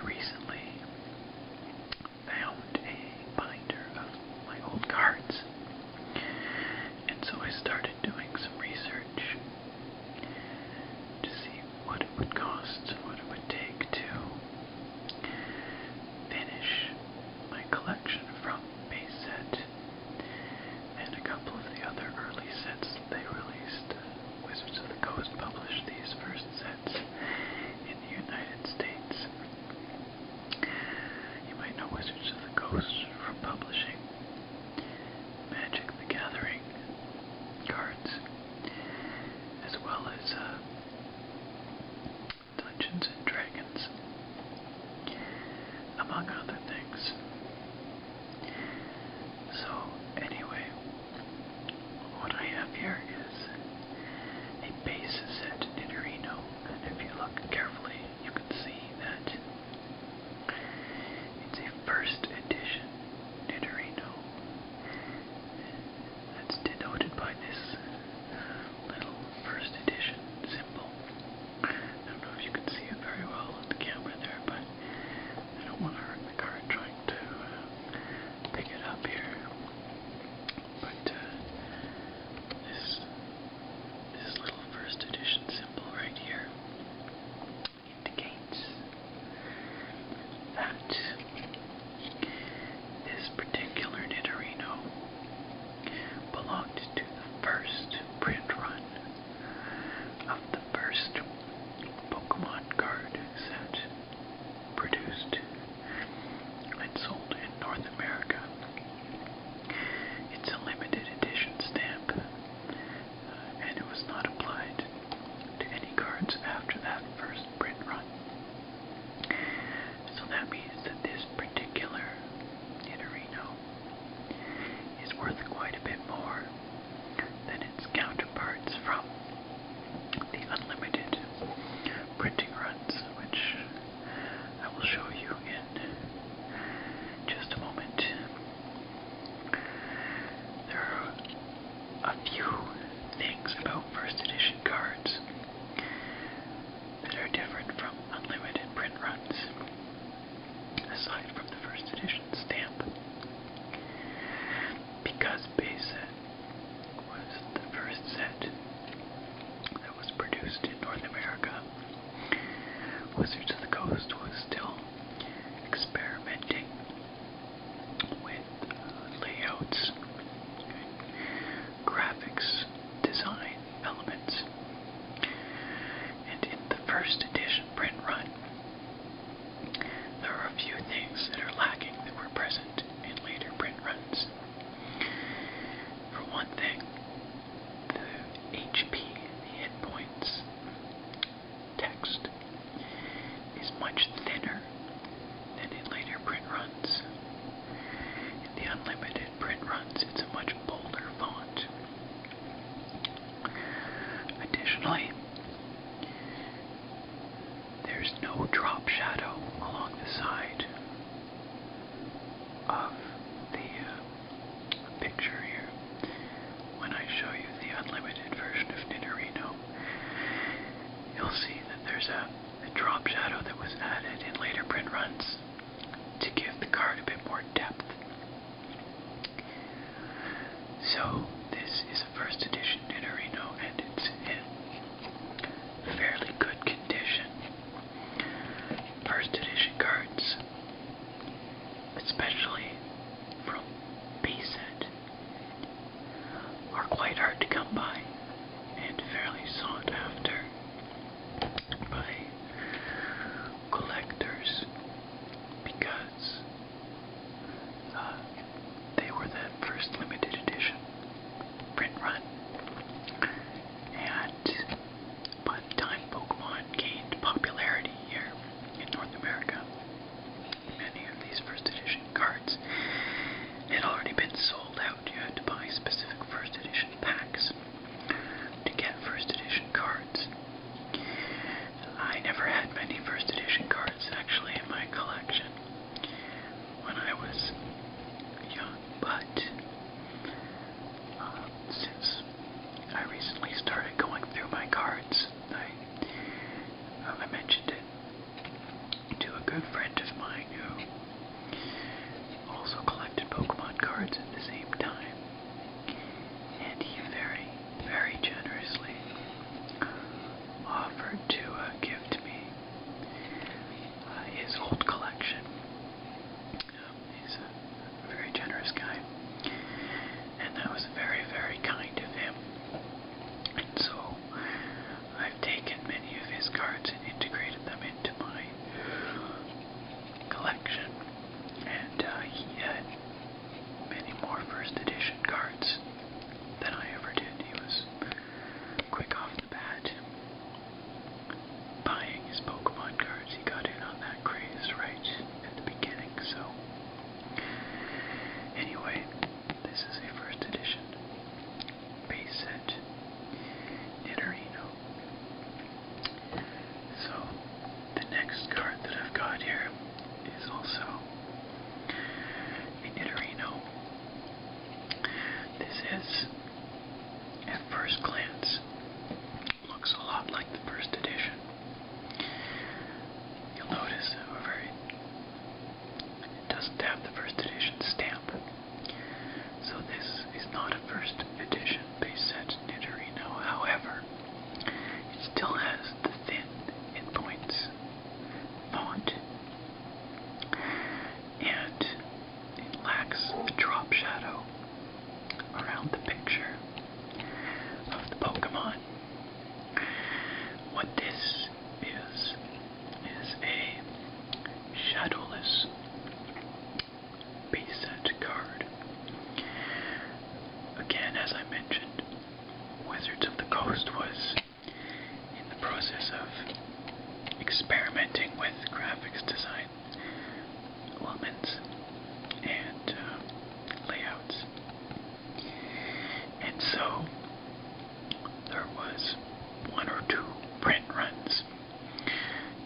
recently found a binder of my old cards, and so I started doing some research to see what it would cost, what it would take to finish my collection from base set and a couple of the other early sets they released. Wizards of the Coast published these first sets in the United States. You might know Wizards of the Coast from publishing Magic the Gathering cards, as well as Dungeons and Dragons, among other things. So, anyway, what I have here is a base set Nidorino, and if you look carefully, you can see that it's a first edition Nidorino that's denoted by this little first edition symbol. I don't know if you can see it very well on the camera there, but I don't want to hurt the card trying to pick it up here. But this little first edition symbol right here indicates that this particular Nidorino belonged to the first print run of the first Pokémon card set produced and sold in North America. It's a limited edition stamp, and it was not applied to any cards after that first print run. So that means that this particular Nidorino is worth quite a bit more than its counterparts from the unlimited printing runs, which I will show you in just a moment. There are a few things about first edition cards that are different from unlimited print runs, aside from the first edition stamp. Because base set was the first set that was produced in North America, Wizards of the Coast was still experimenting with layouts, graphics, design elements. And in the first edition print run, there are a few things that are lacking that were present in later print runs. For one thing, the HP, the hit points text, is much thinner than in later print runs. In the unlimited print runs, it's a much bolder font. Additionally, there's no drop shadow along the side of the picture here. When I show you the unlimited version of Nidorino, you'll see that there's a drop shadow that was added in later print runs to give the card a bit more depth. So this is a first edition Nidorino, and it's in fairly good condition. First edition cards, especially from base set, are quite hard to come by and fairly sought after by collectors, because this, at first glance, looks a lot like the first edition. You'll notice, however, it doesn't have the first edition stamp. So this is not a first edition base set Nidorino. However, it still has the thin endpoints font, and it lacks the drop shadow around the picture of the Pokémon. What this is a Shadowless base set card. Again, as I mentioned, Wizards of the Coast was in the process of experimenting with graphics design elements and layouts. And so there was one or two print runs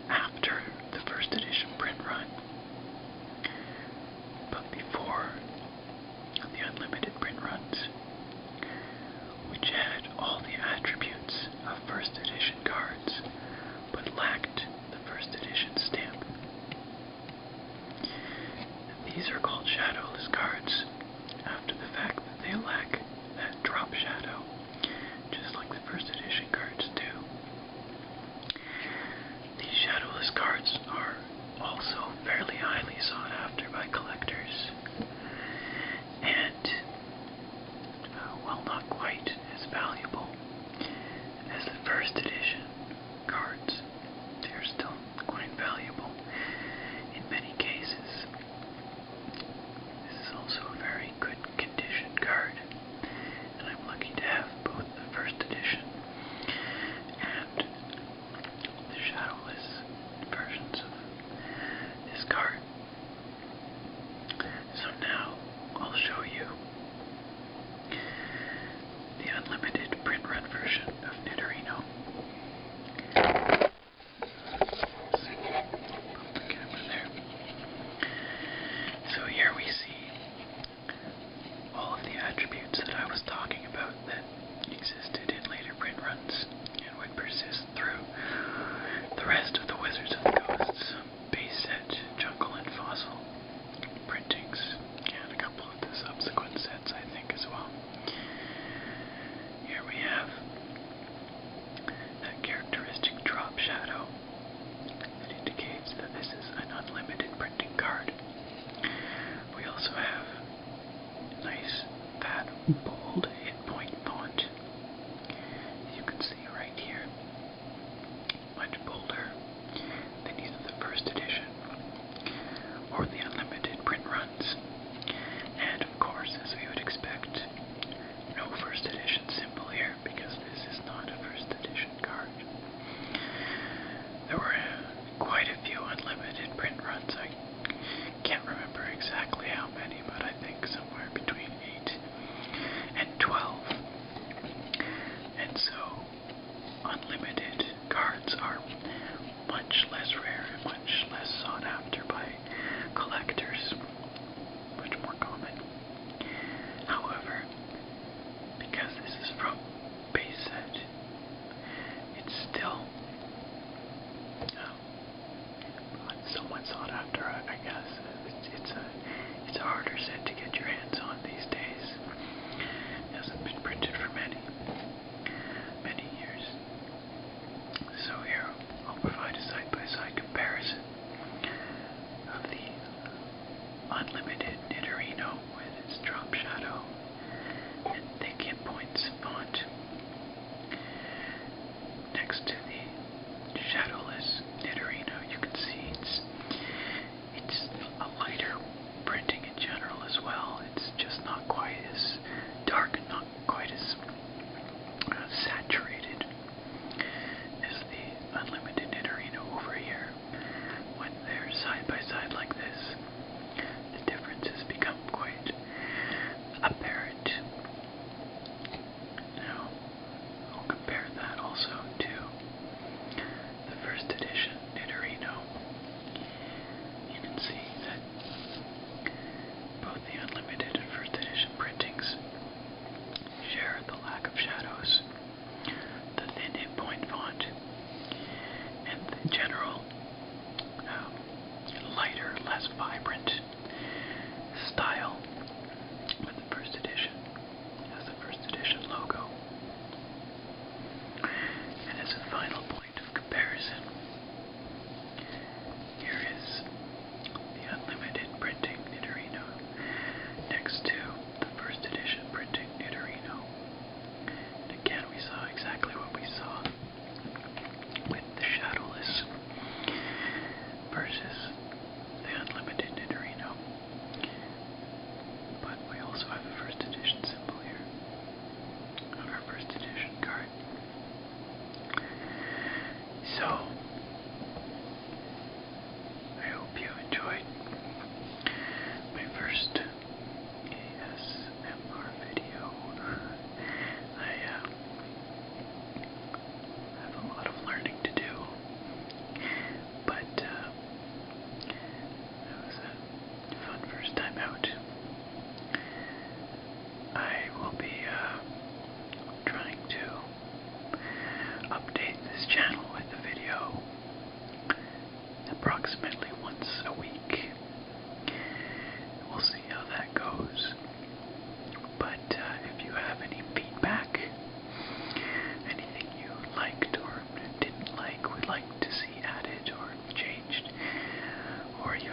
after the first edition print run, but before the unlimited print runs, which had all the attributes of first edition cards, but lacked the first edition stamp. These are called Shadowless cards after the fact that they lack that drop shadow, just like the first edition cards do. These Shadowless cards are also fairly highly sought after by collectors, and while not quite as valuable as the first edition cards, they are still quite valuable in many cases. This is also a very good condition card, and I'm lucky to have both the first edition and the Shadowless versions of this card. So now I'll show you the unlimited print run version of Nidorino. Put the camera there. So here we see all of the attributes that I was talking about that existed in later print runs and would persist through the rest of the Wizards of the Coast's base set, Jungle and Fossil printings, and a couple of the subsequent sets, I think, as well. Here we have that characteristic drop shadow that indicates that this is an unlimited printing card. We also have nice, fat, bold endpoint font. You can see right here, much bolder than either the first edition or the unlimited print runs. And of course, as we would expect, no first edition symbol here, because this is not a first edition card. There were quite a few unlimited print runs. I can't remember exactly how many, but I think somewhere between 8 and 12. And so unlimited cards are much less rare and much less sought after by collectors, much more common. However, because this is from base set, it's still somewhat sought after, I guess. It's a harder set to get your hands on these days. It hasn't been printed for many years. So here I'll provide a side-by-side comparison of the unlimited Nidorino with its drop shadow and thick endpoints font next to the Shadowless Nidorino. You can see it's a lighter printing in general as well. It's just not quite as dark and not quite as saturated as the unlimited Nidorino over here. When they're side by side like this, the differences become quite apparent. Now, I'll compare that also to the first edition Nidorino. You can see that both the unlimited and first edition printings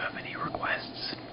have any requests,